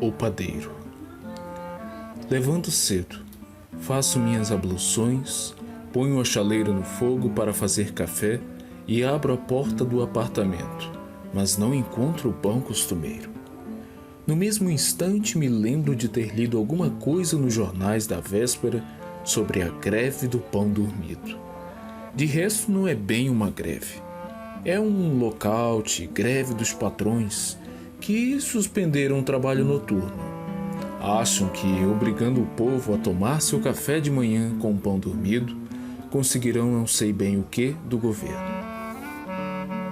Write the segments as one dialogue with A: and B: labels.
A: O padeiro. Levanto cedo, faço minhas abluções, ponho a chaleira no fogo para fazer café e abro a porta do apartamento, mas não encontro o pão costumeiro. No mesmo instante me lembro de ter lido alguma coisa nos jornais da véspera sobre a greve do pão dormido. De resto não é bem uma greve. É um lockout, greve dos patrões, que suspenderam o trabalho noturno. Acham que, obrigando o povo a tomar seu café de manhã com o pão dormido, conseguirão não sei bem o que do governo.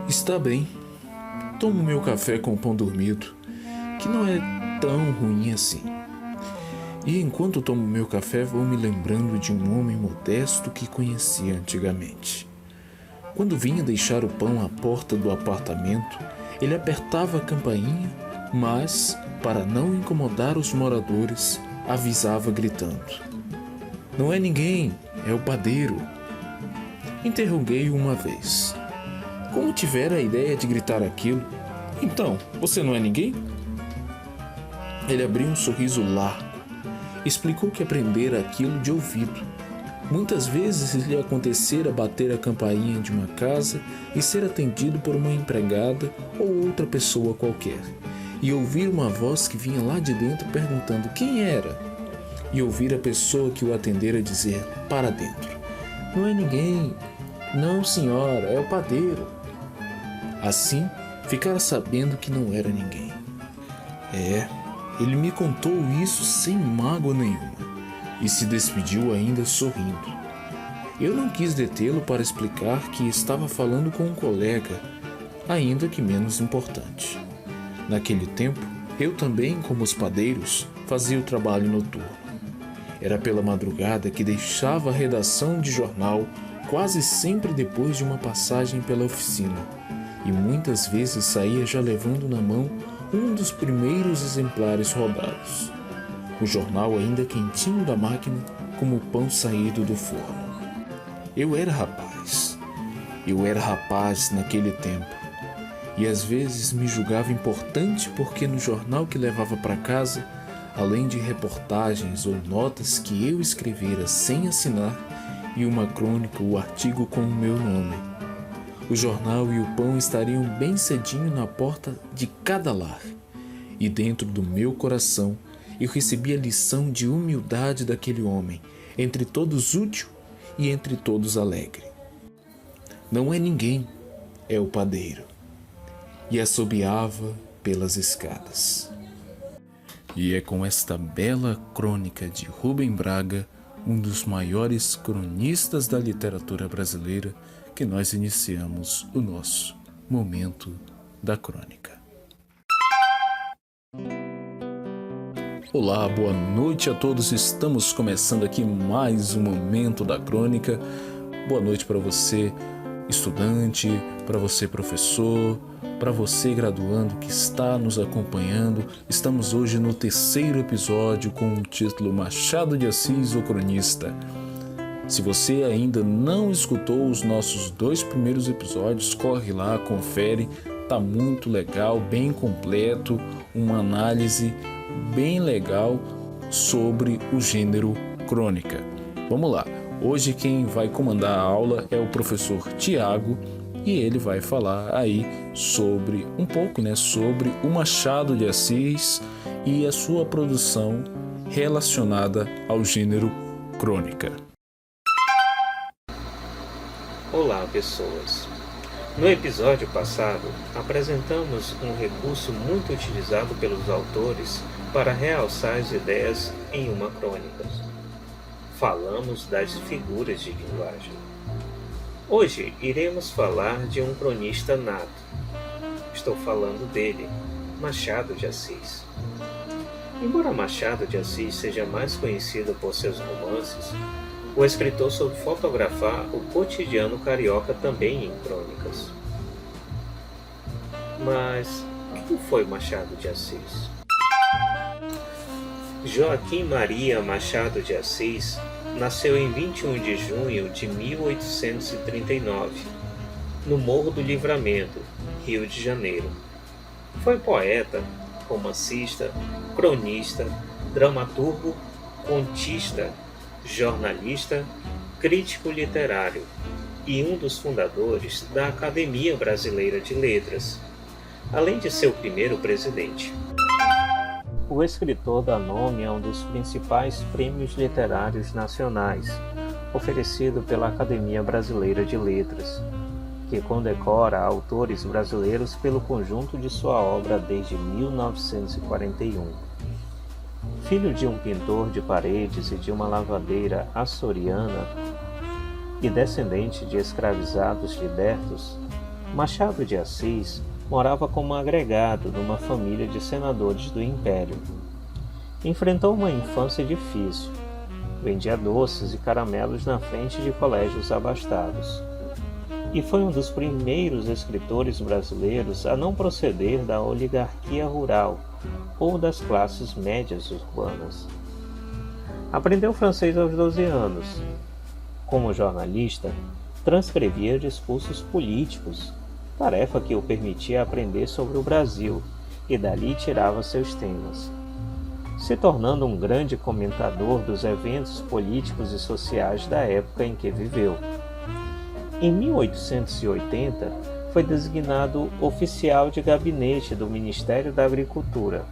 A: Está bem, tomo meu café com o pão dormido, que não é tão ruim assim. E enquanto tomo meu café, vou me lembrando de um homem modesto que conhecia antigamente. Quando vinha deixar o pão à porta do apartamento, ele apertava a campainha, mas, para não incomodar os moradores, avisava gritando: "Não é ninguém, é o padeiro." Interroguei-o uma vez. Como tivera a ideia de gritar aquilo? "Então, você não é ninguém?" Ele abriu um sorriso largo. Explicou que aprendera aquilo de ouvido. Muitas vezes lhe acontecera bater a campainha de uma casa e ser atendido por uma empregada ou outra pessoa qualquer, e ouvir uma voz que vinha lá de dentro perguntando quem era, e ouvir a pessoa que o atendera dizer para dentro: "Não é ninguém. Não, senhora, é o padeiro." Assim, ficara sabendo que não era ninguém. Ele me contou isso sem mágoa nenhuma e se despediu ainda sorrindo. Eu não quis detê-lo para explicar que estava falando com um colega, ainda que menos importante. Naquele tempo, eu também, como os padeiros, fazia o trabalho noturno. Era pela madrugada que deixava a redação de jornal quase sempre depois de uma passagem pela oficina, e muitas vezes saía já levando na mão um dos primeiros exemplares rodados. O jornal ainda quentinho da máquina, como o pão saído do forno. Eu era rapaz naquele tempo, e às vezes me julgava importante porque no jornal que levava para casa, além de reportagens ou notas que eu escrevera sem assinar, e uma crônica ou artigo com o meu nome, o jornal e o pão estariam bem cedinho na porta de cada lar, e dentro do meu coração eu recebi a lição de humildade daquele homem, entre todos útil e entre todos alegre. Não é ninguém, é o padeiro. E assobiava pelas escadas. E é com esta bela crônica de Rubem Braga, um dos maiores cronistas da literatura brasileira, que nós iniciamos o nosso Momento da Crônica. Olá, boa noite a todos. Estamos começando aqui mais um Momento da Crônica. Boa noite para você, estudante, para você, professor, para você, graduando que está nos acompanhando. Estamos hoje no 3º episódio com o título Machado de Assis, o Cronista. Se você ainda não escutou os nossos 2 primeiros episódios, corre lá, confere. Tá muito legal, bem completo, uma análise bem legal sobre o gênero crônica. Vamos lá, hoje quem vai comandar a aula é o professor Tiago e ele vai falar aí sobre um pouco, sobre o Machado de Assis e a sua produção relacionada ao gênero crônica.
B: Olá, pessoas! No episódio passado, apresentamos um recurso muito utilizado pelos autores para realçar as ideias em uma crônica. Falamos das figuras de linguagem. Hoje iremos falar de um cronista nato. Estou falando dele, Machado de Assis. Embora Machado de Assis seja mais conhecido por seus romances, o escritor soube fotografar o cotidiano carioca também em crônicas. Mas quem foi Machado de Assis? Joaquim Maria Machado de Assis nasceu em 21 de junho de 1839, no Morro do Livramento, Rio de Janeiro. Foi poeta, romancista, cronista, dramaturgo, contista, jornalista, crítico literário e um dos fundadores da Academia Brasileira de Letras, além de seu primeiro presidente. O escritor dá nome a um dos principais prêmios literários nacionais, oferecido pela Academia Brasileira de Letras, que condecora autores brasileiros pelo conjunto de sua obra desde 1941. Filho de um pintor de paredes e de uma lavadeira açoriana e descendente de escravizados libertos, Machado de Assis morava como agregado numa família de senadores do Império. Enfrentou uma infância difícil. Vendia doces e caramelos na frente de colégios abastados. E foi um dos primeiros escritores brasileiros a não proceder da oligarquia rural ou das classes médias urbanas. Aprendeu francês aos 12 anos. Como jornalista, transcrevia discursos políticos, tarefa que o permitia aprender sobre o Brasil, e dali tirava seus temas, se tornando um grande comentador dos eventos políticos e sociais da época em que viveu. Em 1880, foi designado oficial de gabinete do Ministério da Agricultura.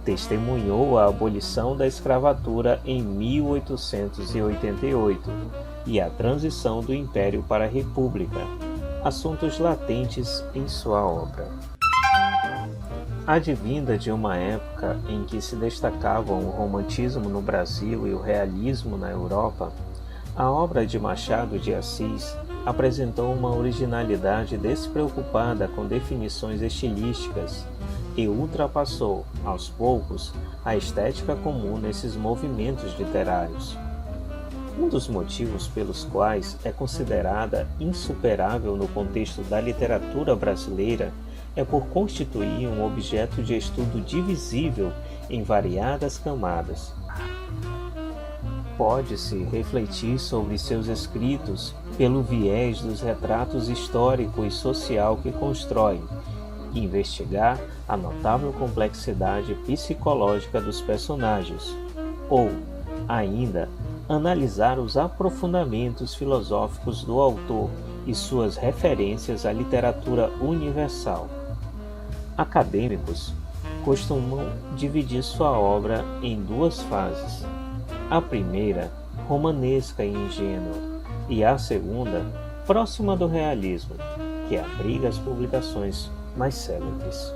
B: Testemunhou a abolição da escravatura em 1888 e a transição do Império para a República, assuntos latentes em sua obra. Advinda de uma época em que se destacavam o romantismo no Brasil e o realismo na Europa, a obra de Machado de Assis apresentou uma originalidade despreocupada com definições estilísticas e ultrapassou, aos poucos, a estética comum nesses movimentos literários. Um dos motivos pelos quais é considerada insuperável no contexto da literatura brasileira é por constituir um objeto de estudo divisível em variadas camadas. Pode-se refletir sobre seus escritos pelo viés dos retratos histórico e social que constrói, e investigar a notável complexidade psicológica dos personagens, ou, ainda, analisar os aprofundamentos filosóficos do autor e suas referências à literatura universal. Acadêmicos costumam dividir sua obra em duas fases. A primeira, romanesca e ingênua, e a segunda, próxima do realismo, que abriga as publicações mais célebres.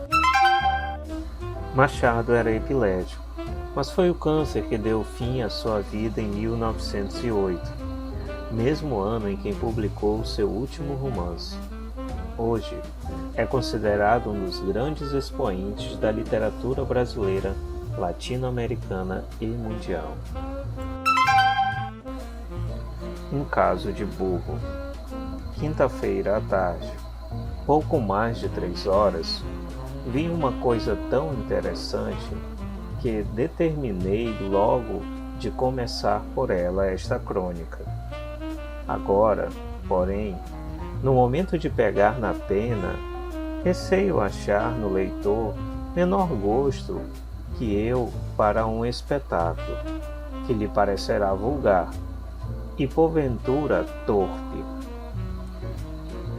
B: Machado era epilético, mas foi o câncer que deu fim à sua vida em 1908, mesmo ano em que publicou seu último romance. Hoje, é considerado um dos grandes expoentes da literatura brasileira, latino-americana e mundial. Um caso de burro. Quinta-feira à tarde, pouco mais de 3 horas, vi uma coisa tão interessante que determinei logo de começar por ela esta crônica. Agora, porém, no momento de pegar na pena, receio achar no leitor menor gosto que eu para um espetáculo, que lhe parecerá vulgar e porventura torpe.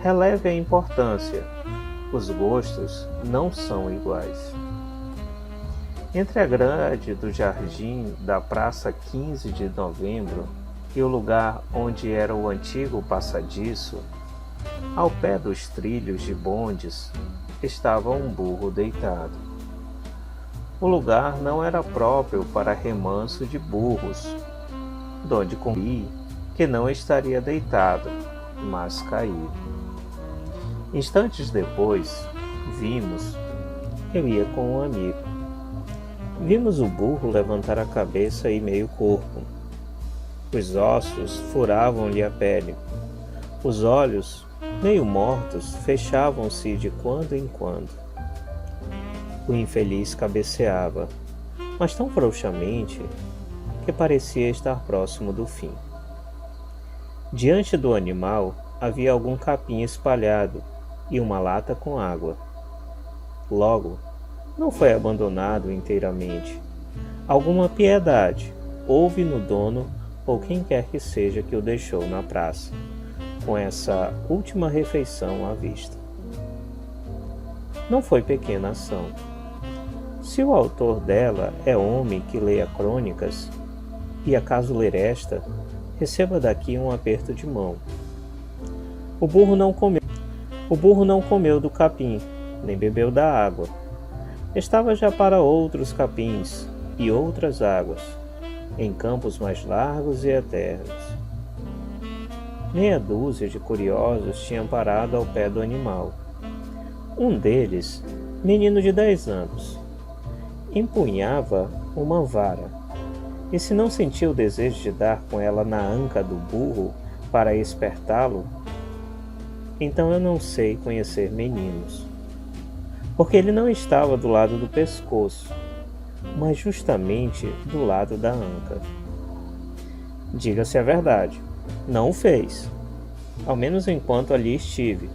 B: Releve a importância, os gostos não são iguais. Entre a grade do jardim da Praça 15 de Novembro e o lugar onde era o antigo passadiço, ao pé dos trilhos de bondes, estava um burro deitado. O lugar não era próprio para remanso de burros, donde concluí que não estaria deitado, mas caído. Instantes depois, eu ia com um amigo. Vimos o burro levantar a cabeça e meio corpo. Os ossos furavam-lhe a pele. Os olhos, meio mortos, fechavam-se de quando em quando. O infeliz cabeceava, mas tão frouxamente que parecia estar próximo do fim. Diante do animal havia algum capim espalhado e uma lata com água. Logo, não foi abandonado inteiramente. Alguma piedade houve no dono ou quem quer que seja que o deixou na praça, com essa última refeição à vista. Não foi pequena ação. Se o autor dela é homem que leia crônicas, e acaso ler esta, receba daqui um aperto de mão. O burro não comeu do capim, nem bebeu da água. Estava já para outros capins e outras águas, em campos mais largos e eternos. Meia dúzia de curiosos tinham parado ao pé do animal. Um deles, menino de 10 anos, empunhava uma vara, e se não sentia o desejo de dar com ela na anca do burro para espertá-lo, então eu não sei conhecer meninos, porque ele não estava do lado do pescoço, mas justamente do lado da anca. Diga-se a verdade, não o fez, ao menos enquanto ali estive,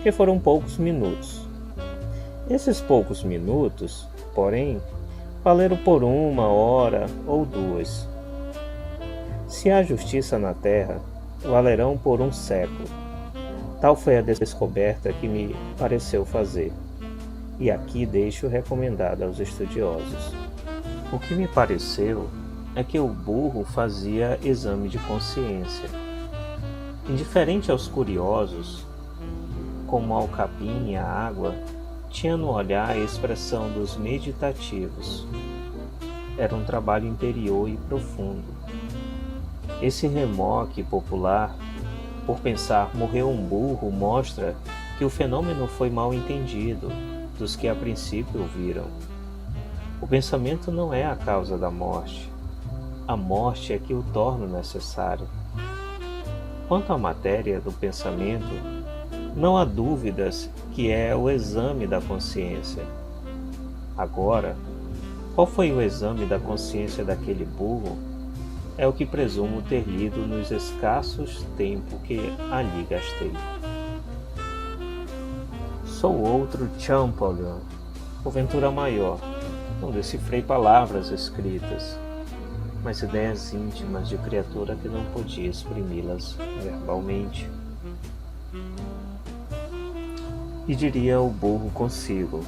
B: que foram poucos minutos. Esses poucos minutos, porém, valeram por 1 hora ou 2. Se há justiça na terra, valerão por 1 século. Tal foi a descoberta que me pareceu fazer, e aqui deixo recomendada aos estudiosos. O que me pareceu é que o burro fazia exame de consciência. Indiferente aos curiosos, como ao capim e à água, tinha no olhar a expressão dos meditativos. Era um trabalho interior e profundo. Esse remoque popular, por pensar morreu um burro, mostra que o fenômeno foi mal entendido dos que a princípio o viram. O pensamento não é a causa da morte. A morte é que o torna necessário. Quanto à matéria do pensamento, não há dúvidas que é o exame da consciência. Agora, qual foi o exame da consciência daquele burro? É o que presumo ter lido nos escassos tempos que ali gastei. Sou outro Champollion, porventura maior. Não decifrei palavras escritas, mas ideias íntimas de criatura que não podia exprimi-las verbalmente. E diria o burro consigo: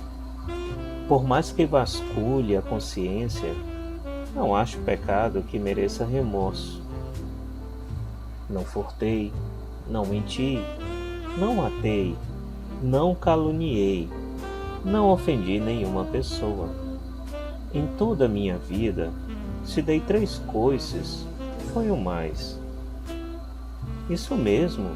B: por mais que vasculhe a consciência, não acho pecado que mereça remorso. Não furtei, não menti, não matei, não caluniei, não ofendi nenhuma pessoa. Em toda a minha vida, se dei 3 coices, foi o mais. Isso mesmo,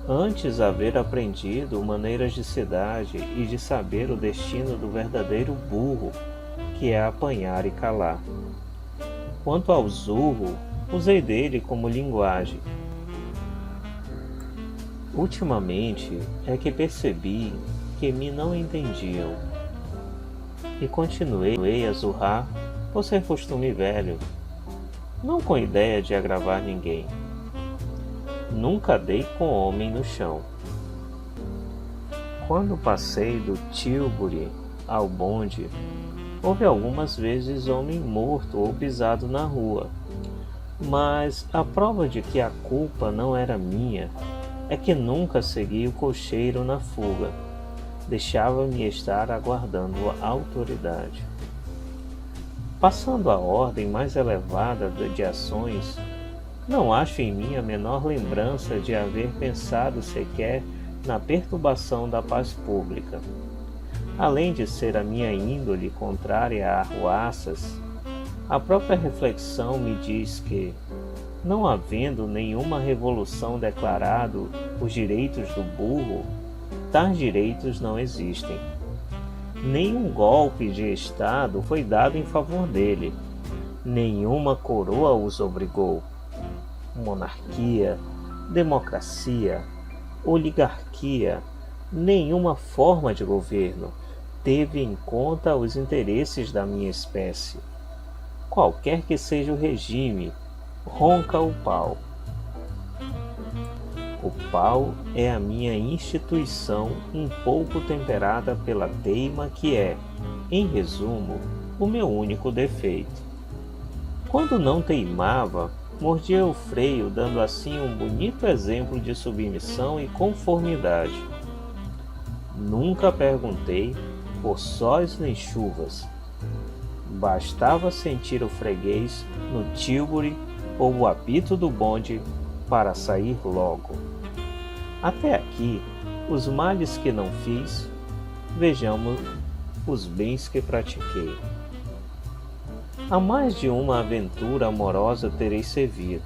B: antes haver aprendido maneiras de cidade e de saber o destino do verdadeiro burro, que é apanhar e calar. Quanto ao zurro, usei dele como linguagem. Ultimamente é que percebi que me não entendiam, e continuei a zurrar por ser costume velho, não com ideia de agravar ninguém. Nunca dei com homem no chão. Quando passei do Tilbury ao bonde, houve algumas vezes homem morto ou pisado na rua, mas a prova de que a culpa não era minha é que nunca segui o cocheiro na fuga. Deixava-me estar aguardando a autoridade. Passando à ordem mais elevada de ações, não acho em mim a menor lembrança de haver pensado sequer na perturbação da paz pública. Além de ser a minha índole contrária a arruaças, a própria reflexão me diz que, não havendo nenhuma revolução declarado os direitos do burro, tais direitos não existem. Nenhum golpe de Estado foi dado em favor dele. Nenhuma coroa os obrigou. Monarquia, democracia, oligarquia, nenhuma forma de governo teve em conta os interesses da minha espécie. Qualquer que seja o regime, ronca o pau. O pau é a minha instituição um pouco temperada pela teima que é, em resumo, o meu único defeito. Quando não teimava, mordia o freio, dando assim um bonito exemplo de submissão e conformidade. Nunca perguntei por sóis nem chuvas. Bastava sentir o freguês no tílburi ou o apito do bonde para sair logo. Até aqui, os males que não fiz, vejamos os bens que pratiquei. A mais de uma aventura amorosa terei servido,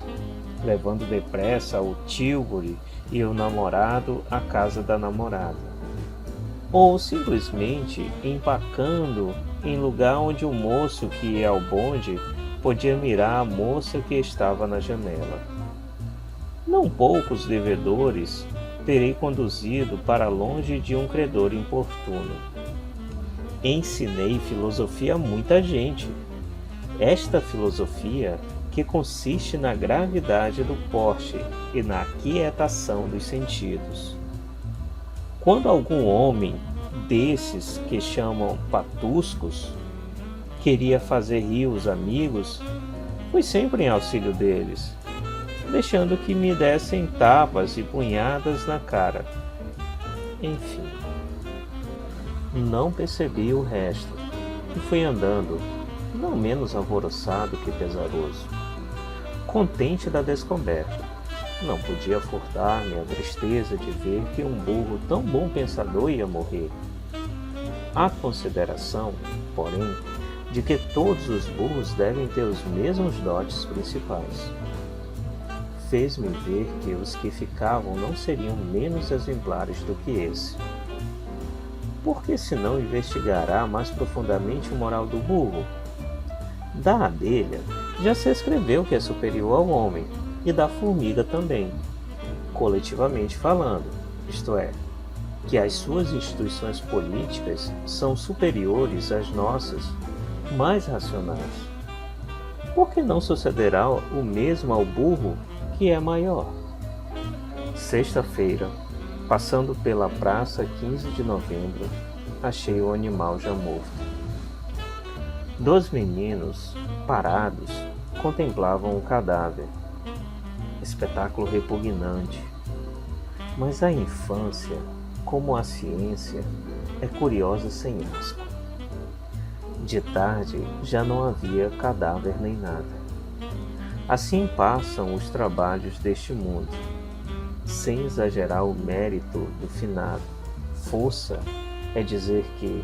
B: levando depressa o tílburi e o namorado à casa da namorada, ou simplesmente empacando em lugar onde o moço que ia ao bonde podia mirar a moça que estava na janela. Não poucos devedores terei conduzido para longe de um credor importuno. Ensinei filosofia a muita gente. Esta filosofia que consiste na gravidade do porte e na aquietação dos sentidos. Quando algum homem desses que chamam patuscos queria fazer rir os amigos, fui sempre em auxílio deles, deixando que me dessem tapas e punhadas na cara. Enfim, não percebi o resto e fui andando, não menos alvoroçado que pesaroso, contente da descoberta. Não podia furtar-me a tristeza de ver que um burro tão bom pensador ia morrer. A consideração, porém, de que todos os burros devem ter os mesmos dotes principais. Fez-me ver que os que ficavam não seriam menos exemplares do que esse. Porque se não investigará mais profundamente o moral do burro? Da abelha já se escreveu que é superior ao homem, e da formiga também, coletivamente falando, isto é, que as suas instituições políticas são superiores às nossas, mais racionais. Por que não sucederá o mesmo ao burro, que é maior? Sexta-feira, passando pela praça 15 de novembro, achei o animal já morto. 2 meninos, parados, contemplavam o cadáver. Espetáculo repugnante. Mas a infância, como a ciência, é curiosa sem asco. De tarde já não havia cadáver nem nada. Assim passam os trabalhos deste mundo, sem exagerar o mérito do finado. Força é dizer que,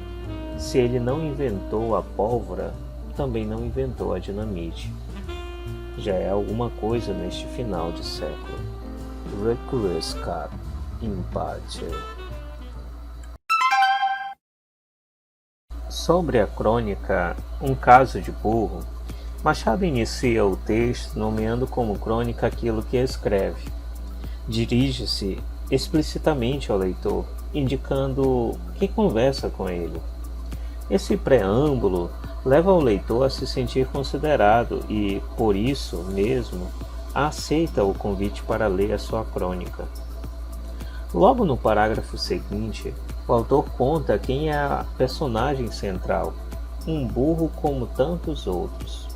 B: se ele não inventou a pólvora, também não inventou a dinamite. Já é alguma coisa neste final de século. Requiescat in pace. Sobre a crônica Um Caso de Burro, Machado inicia o texto nomeando como crônica aquilo que escreve. Dirige-se explicitamente ao leitor, indicando que conversa com ele. Esse preâmbulo leva o leitor a se sentir considerado e, por isso mesmo, aceita o convite para ler a sua crônica. Logo no parágrafo seguinte, o autor conta quem é a personagem central, um burro como tantos outros.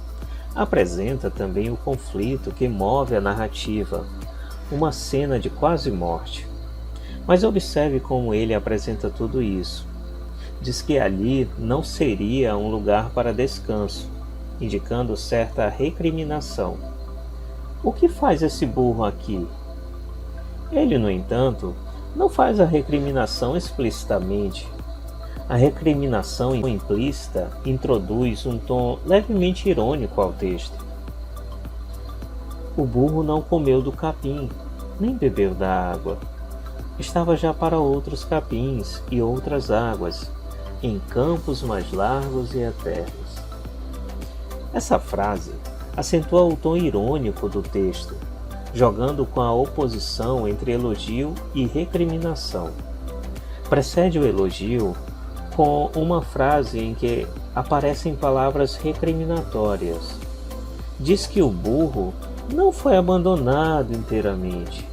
B: Apresenta também o conflito que move a narrativa, uma cena de quase morte. Mas observe como ele apresenta tudo isso. Diz que ali não seria um lugar para descanso, indicando certa recriminação. O que faz esse burro aqui? Ele, no entanto, não faz a recriminação explicitamente. A recriminação implícita introduz um tom levemente irônico ao texto. O burro não comeu do capim, nem bebeu da água. Estava já para outros capins e outras águas, em campos mais largos e eternos. Essa frase acentua o tom irônico do texto, jogando com a oposição entre elogio e recriminação. Precede o elogio com uma frase em que aparecem palavras recriminatórias. Diz que o burro não foi abandonado inteiramente,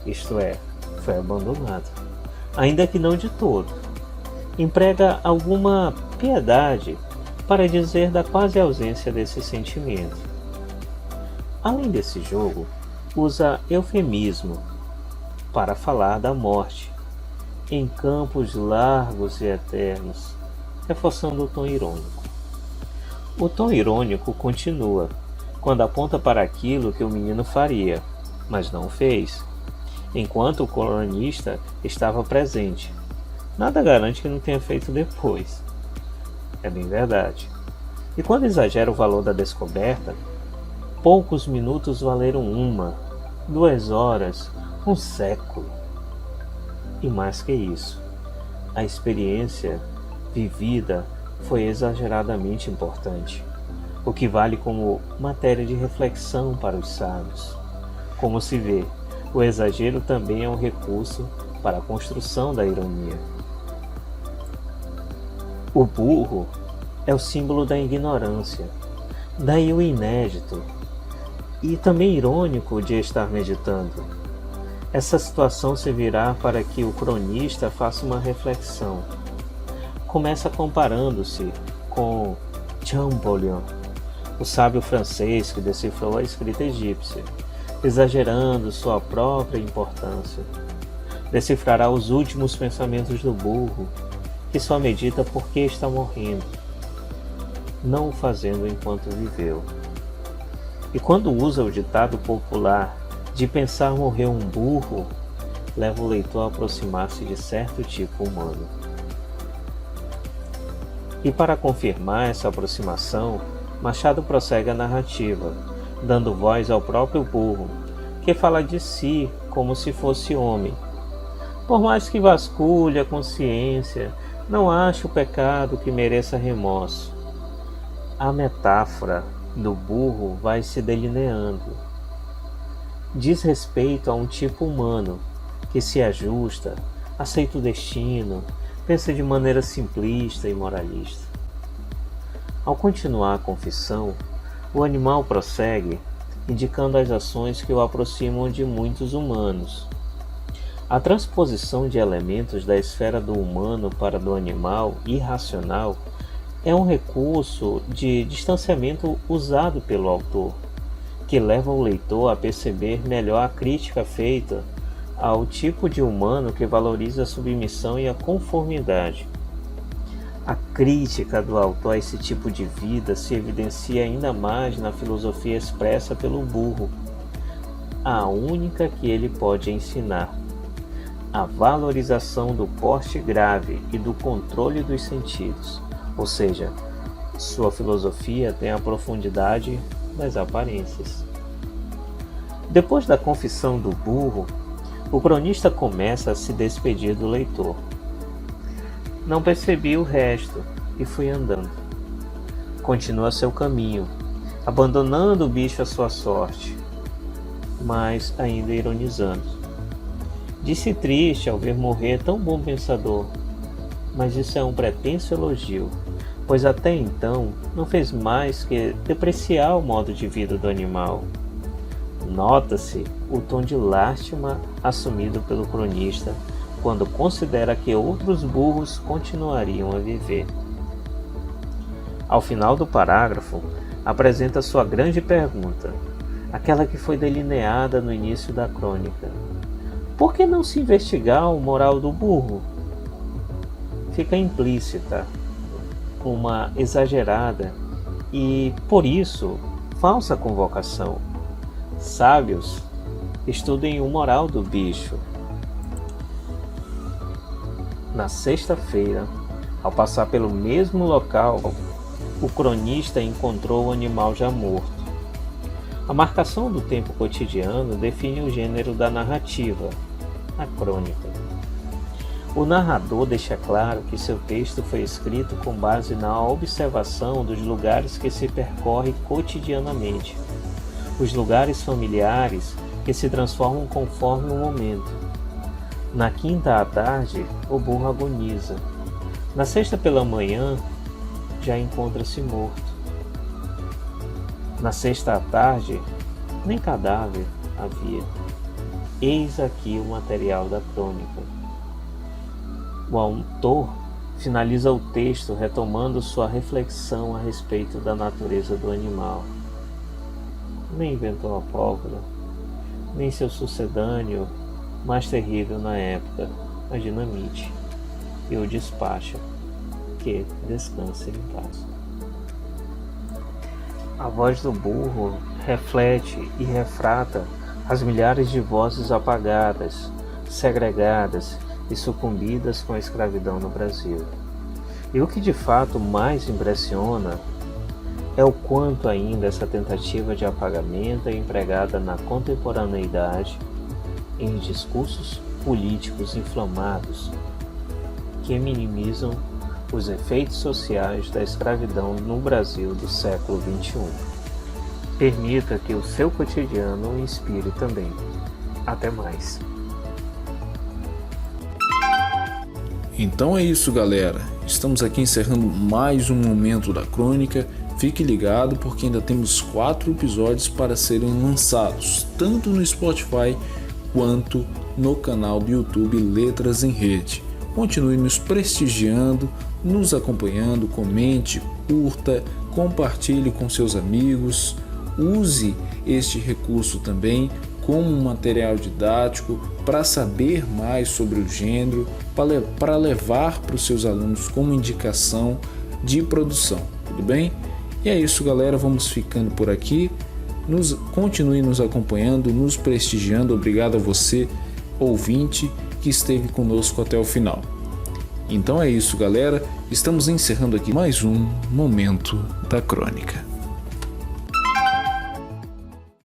B: isto é, foi abandonado, ainda que não de todo. Emprega alguma piedade para dizer da quase ausência desse sentimento. Além desse jogo, usa eufemismo para falar da morte, em campos largos e eternos, reforçando o tom irônico. O tom irônico continua quando aponta para aquilo que o menino faria, mas não fez, enquanto o cronista estava presente. Nada garante que não tenha feito depois. É bem verdade. E quando exagera o valor da descoberta, poucos minutos valeram 1, 2 horas, um século. E mais que isso, a experiência vivida foi exageradamente importante, o que vale como matéria de reflexão para os sábios. Como se vê, o exagero também é um recurso para a construção da ironia. O burro é o símbolo da ignorância, daí o inédito e também irônico de estar meditando. Essa situação servirá para que o cronista faça uma reflexão. Começa comparando-se com Champollion, o sábio francês que decifrou a escrita egípcia, exagerando sua própria importância. Decifrará os últimos pensamentos do burro, que só medita porque está morrendo, não o fazendo enquanto viveu. E quando usa o ditado popular de pensar morrer um burro, leva o leitor a aproximar-se de certo tipo humano. E para confirmar essa aproximação, Machado prossegue a narrativa, dando voz ao próprio burro, que fala de si como se fosse homem. Por mais que vasculhe a consciência, não acho o pecado que mereça remorso. A metáfora do burro vai se delineando. Diz respeito a um tipo humano que se ajusta, aceita o destino, pensa de maneira simplista e moralista. Ao continuar a confissão, o animal prossegue, indicando as ações que o aproximam de muitos humanos. A transposição de elementos da esfera do humano para do animal irracional é um recurso de distanciamento usado pelo autor, que leva o leitor a perceber melhor a crítica feita ao tipo de humano que valoriza a submissão e a conformidade. A crítica do autor a esse tipo de vida se evidencia ainda mais na filosofia expressa pelo burro, a única que ele pode ensinar. A valorização do porte grave e do controle dos sentidos, ou seja, sua filosofia tem a profundidade das aparências. Depois da confissão do burro, o cronista começa a se despedir do leitor. Não percebi o resto e fui andando. Continua seu caminho, abandonando o bicho à sua sorte, mas ainda ironizando. Disse triste ao ver morrer tão bom pensador, mas isso é um pretenso elogio, pois até então não fez mais que depreciar o modo de vida do animal. Nota-se o tom de lástima assumido pelo cronista quando considera que outros burros continuariam a viver. Ao final do parágrafo, apresenta sua grande pergunta, aquela que foi delineada no início da crônica. Por que não se investigar o moral do burro? Fica implícita uma exagerada e, por isso, falsa convocação. Sábios, estudem o moral do bicho. Na sexta-feira, ao passar pelo mesmo local, o cronista encontrou o animal já morto. A marcação do tempo cotidiano define o gênero da narrativa, a crônica. O narrador deixa claro que seu texto foi escrito com base na observação dos lugares que se percorre cotidianamente, os lugares familiares que se transformam conforme o momento. Na quinta à tarde, o burro agoniza. Na sexta pela manhã, já encontra-se morto. Na sexta à tarde, nem cadáver havia. Eis aqui o material da crônica. O autor finaliza o texto retomando sua reflexão a respeito da natureza do animal. Nem inventou a pólvora, nem seu sucedâneo, mais terrível na época, a dinamite, e o despacha, que descanse em paz. A voz do burro reflete e refrata as milhares de vozes apagadas, segregadas e sucumbidas com a escravidão no Brasil. E o que de fato mais impressiona é o quanto ainda essa tentativa de apagamento é empregada na contemporaneidade em discursos políticos inflamados que minimizam os efeitos sociais da escravidão no Brasil do século XXI. Permita que o seu cotidiano o inspire também. Até mais.
A: Então é isso, galera. Estamos aqui encerrando mais um momento da crônica. Fique ligado porque ainda temos 4 episódios para serem lançados, tanto no Spotify quanto no canal do YouTube Letras em Rede. Continue nos prestigiando, nos acompanhando, comente, curta, compartilhe com seus amigos. Use este recurso também como um material didático para saber mais sobre o gênero, para levar para os seus alunos como indicação de produção, tudo bem? E é isso, galera, vamos ficando por aqui. Continue nos acompanhando, nos prestigiando. Obrigado a você, ouvinte, que esteve conosco até o final. Então é isso, galera. Estamos encerrando aqui mais um Momento da Crônica.